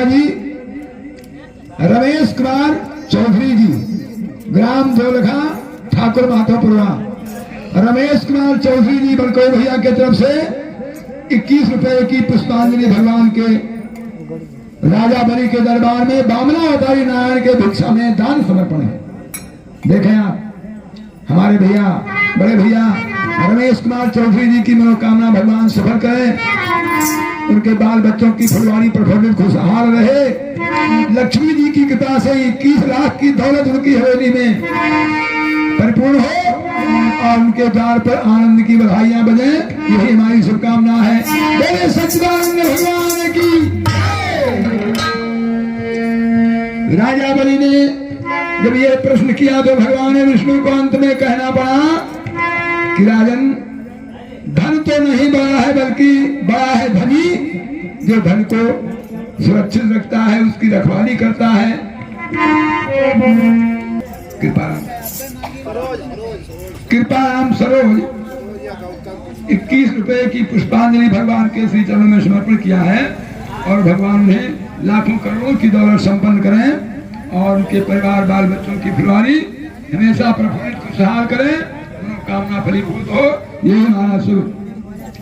भैया जी रमेश कुमार चौधरी जी, ग्राम दौलखा, ठाकुर माधोपुरवा। रमेश कुमार चौधरी जी बड़कोई भैया के तरफ से 21 रुपए की पुष्पांजलि भगवान के राजा बलि के दरबार में बामना अवतारी नारायण के भिक्षा में दान समर्पण है। देखें आप हमारे भैया, बड़े भैया रमेश कुमार चौधरी जी की मनोकामना भगवान सफल करें, उनके बाल बच्चों की फुलवारी प्रफुल्लित खुशहाल रहे, लक्ष्मी जी की कृपा से 21 लाख की दौलत उनकी हवेली में परिपूर्ण हो और उनके द्वार पर आनंद की बधाइयां बजे, यही हमारी शुभकामना है। बोले सच्चिदानंद भगवान की। राजा बलि ने जब ये प्रश्न किया तो भगवान विष्णु को अंत में कहना पड़ा कि राजन, धन तो नहीं बड़ा है बल्कि बड़ा है धनी, जो धन को सुरक्षित रखता है, उसकी रखवाली करता है। कृपाराम सरोज 21 रुपए की पुष्पांजलि भगवान के श्री चरणों में समर्पण किया है और भगवान ने लाखों करोड़ों की दौलत संपन्न करें और उनके परिवार बाल बच्चों की फुलवारी हमेशा प्रफुल्लित खुशहाल करें, मनोकामना फलीभूत हो, यही हमारा शुभ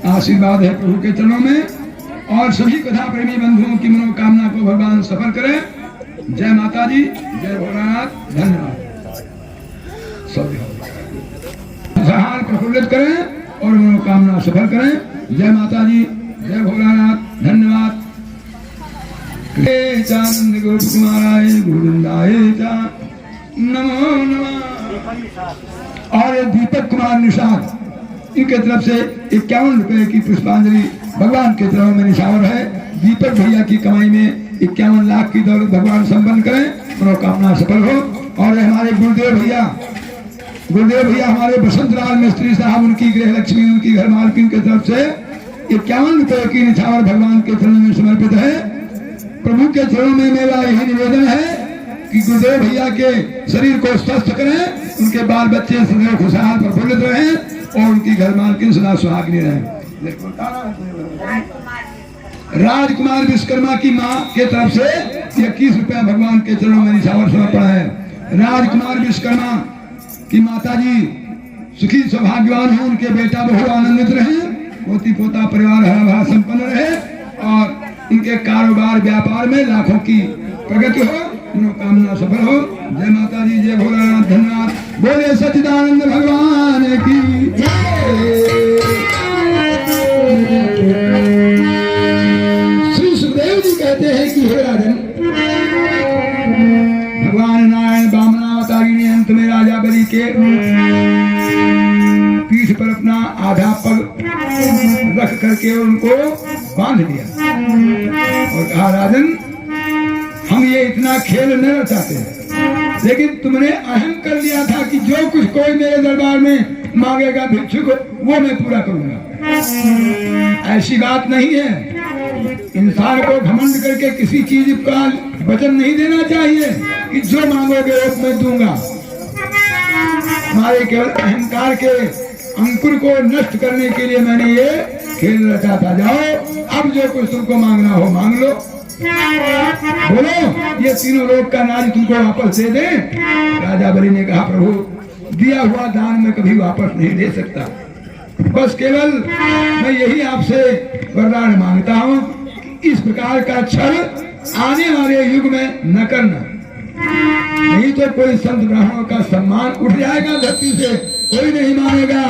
आशीर्वाद है प्रभु के चरणों में। और सभी कथा प्रेमी बंधुओं की मनोकामना को भगवान सफल करें। जय माता जी, जय भोलानाथ, धन्यवाद। सब खुशहाल प्रफुल्लित करें और मनोकामना सफल करें। जय माता जी, जय भोलानाथ, धन्यवाद। चानंद गोप कुमाराय गोविंदाय नमो नमः। और दीपक कुमार निषाद, इनके तरफ से 51 रुपए की पुष्पांजलि भगवान के चरणों में निशावर है। दीपक भैया की कमाई में 51 लाख की दौलत भगवान संपन्न करें, मनोकामना सफल हो। और हमारे गुरुदेव भैया हमारे बसंतलाल मिस्त्री साहब, उनकी गृह लक्ष्मी, उनकी घर मालकिन के तरफ से 51 रुपए की निछावर भगवान के चरणों में समर्पित है। प्रभु के चरणों में मेरा यही निवेदन है कि गुरुदेव भैया के शरीर को स्वस्थ करें, उनके बाल बच्चे सदैव खुशहाल प्रफुल्लित रहें और उनकी घर मालकिन सदा सुहागिनी रहें। राजकुमार विश्वकर्मा की मां के तरफ से 21 रुपया भगवान के चरणों में निछावर समर्पण है। राजकुमार विश्वकर्मा की माता जी सुखी सौभाग्यवान हो, उनके बेटा बहु आनंदित रहे, पोती पोता परिवार हरा भरा संपन्न रहे और उनके कारोबार व्यापार में लाखों की प्रगति हो, मनोकामना सफल हो। जय माता दी, जय भोलानाथ, धन्यवाद। बोले सच्चिदानंद भगवान की जय। श्री सुखदेव जी कहते हैं कि हे राजन, भगवान नारायण बामनावतारी ने अंत में राजा बलि के पीठ पर अपना आधा पग रख करके उनको बांध दिया और कहा, राजन, हम ये इतना खेल न रचाते, लेकिन तुमने अहम कर लिया था कि जो कुछ कोई मेरे दरबार में मांगेगा भिक्षुक, वो मैं पूरा करूंगा। ऐसी बात नहीं है। इंसान को घमंड करके किसी चीज का वचन नहीं देना चाहिए कि जो मांगोगे वो मैं दूंगा। हमारे केवल अहंकार के अंकुर को नष्ट करने के लिए मैंने ये खेल रचा था। जाओ, अब जो कुछ तुमको मांगना हो मांग लो, बोलो, ये तीनों लोग का नाज तुमको वापस दे दे। राजा बलि ने कहा, प्रभु, दिया हुआ दान में कभी वापस नहीं दे सकता, बस केवल मैं यही आपसे वरदान मांगता हूँ, इस प्रकार का छल आने वाले युग में न करना, नहीं तो कोई संत ब्राह्मणों का सम्मान उठ जाएगा धरती से, कोई नहीं मानेगा।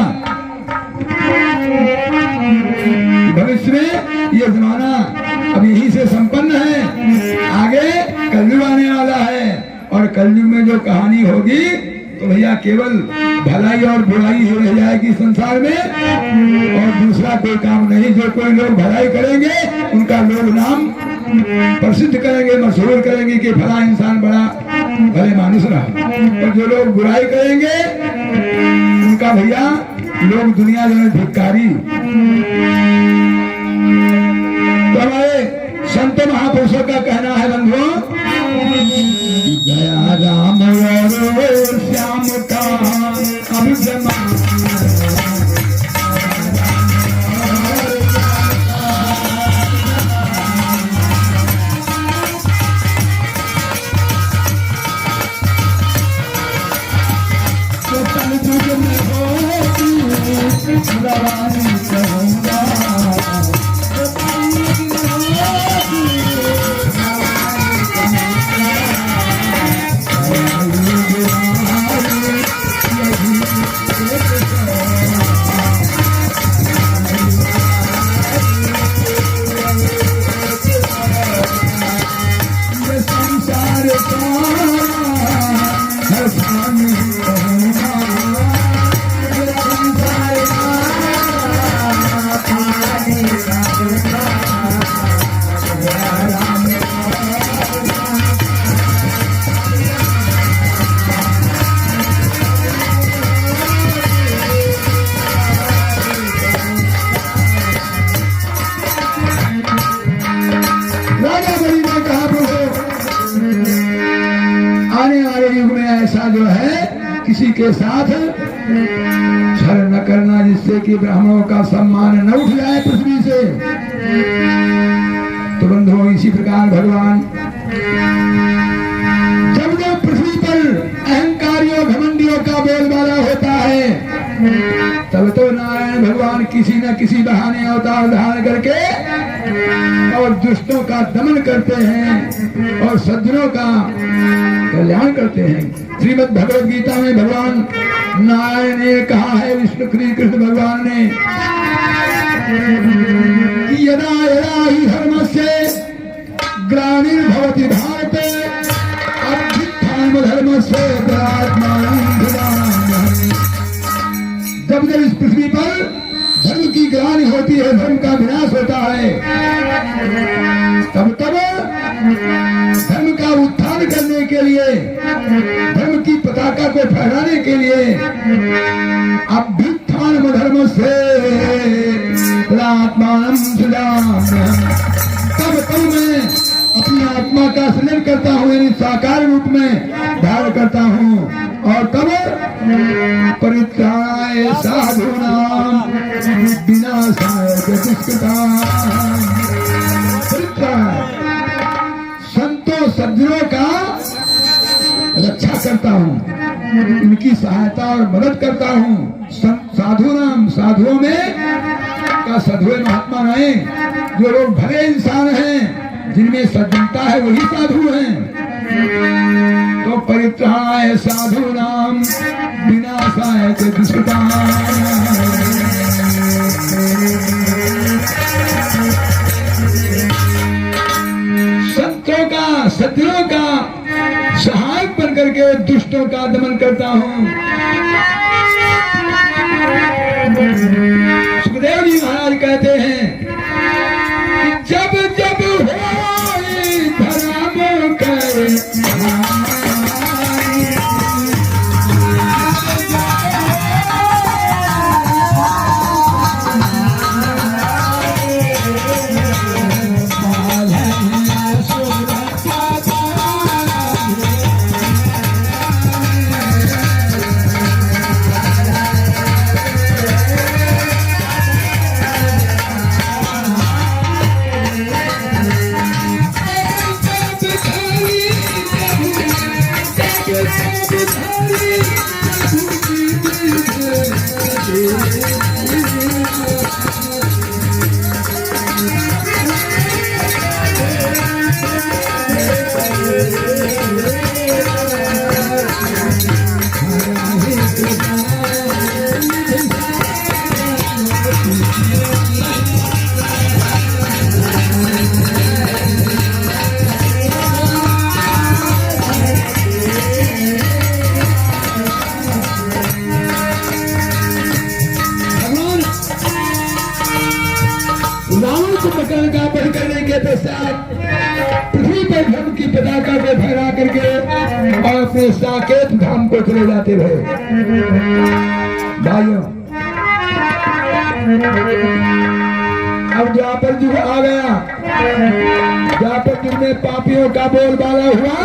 भविष्य में ये जमाना अब यहीं से संपन्न है, आगे कलयुग आने वाला है और कलयुग में जो कहानी होगी तो भैया केवल भलाई और बुराई ही रह जाएगी संसार में और दूसरा कोई काम नहीं। जो कोई लोग भलाई करेंगे उनका लोग नाम प्रसिद्ध करेंगे, मशहूर करेंगे कि फला इंसान बड़ा भले मानुष रहा, और जो लोग बुराई करेंगे उनका भैया लोग दुनिया में धिक्कारी। तो हमारे संत महापुरुषों का कहना है बंधुओं, गया राम और श्याम का अब जमाना, जो है किसी के साथ छल न करना, जिससे कि ब्राह्मणों का सम्मान न उठ जाए पृथ्वी से। तो बंधुओं, इसी प्रकार भगवान जब जब पृथ्वी पर अहंकारियों घमंडियों का बोलबाला होता है, तब तो नारायण भगवान किसी न किसी बहाने अवतार धारण करके और दुष्टों का दमन करते हैं और सज्जनों का कल्याण करते हैं। श्रीमद् भगवद गीता में भगवान नारायण ने कहा है, विष्णु कृष्ण भगवान ने, कि यदा यदा ही धर्मस्य ग्लानिर्भवति भारते अभ्युत्थानं धर्मस्य तदात्मानं सदाम्यहम्। जब जब इस पृथ्वी पर धर्म की ग्लानि होती है, धर्म का विनाश होता है, तब तब धर्म का उत्थान करने के लिए, धर्म की पताका को फहराने के लिए अभ्युत्थानं धर्मस्य तदात्मानं सदाम्यहम्। तब मैं अपनी आत्मा का सृजन करता हूँ, यानी साकार रूप में धारण करता हूँ, और तब परित्राणाय साधूनां विनाशाय च दुष्कृतां। संतों सज्जनों का रक्षा करता हूँ, इनकी सहायता और मदद करता हूँ। साधूनां, साधुओं में का साधु महात्मा नहीं, जो लोग भले इंसान हैं, जिनमें सज्जनता है, वही साधु हैं। तो परित्राणाय साधूनां विनाशाय च दुष्कृतां। संतों का, सज्जनों का सहायक बन करके दुष्टों का दमन करता हूँ। सुखदेव जी महाराज कहते हैं कि जब जब होई धर्म करे पृथ्वी पर धर्म की पताका को फहरा करके और अपने साकेत धाम को चले जाते रहे। भाइयों, अब द्वापर युग आ गया। द्वापर युग में पापियों का बोलबाला हुआ।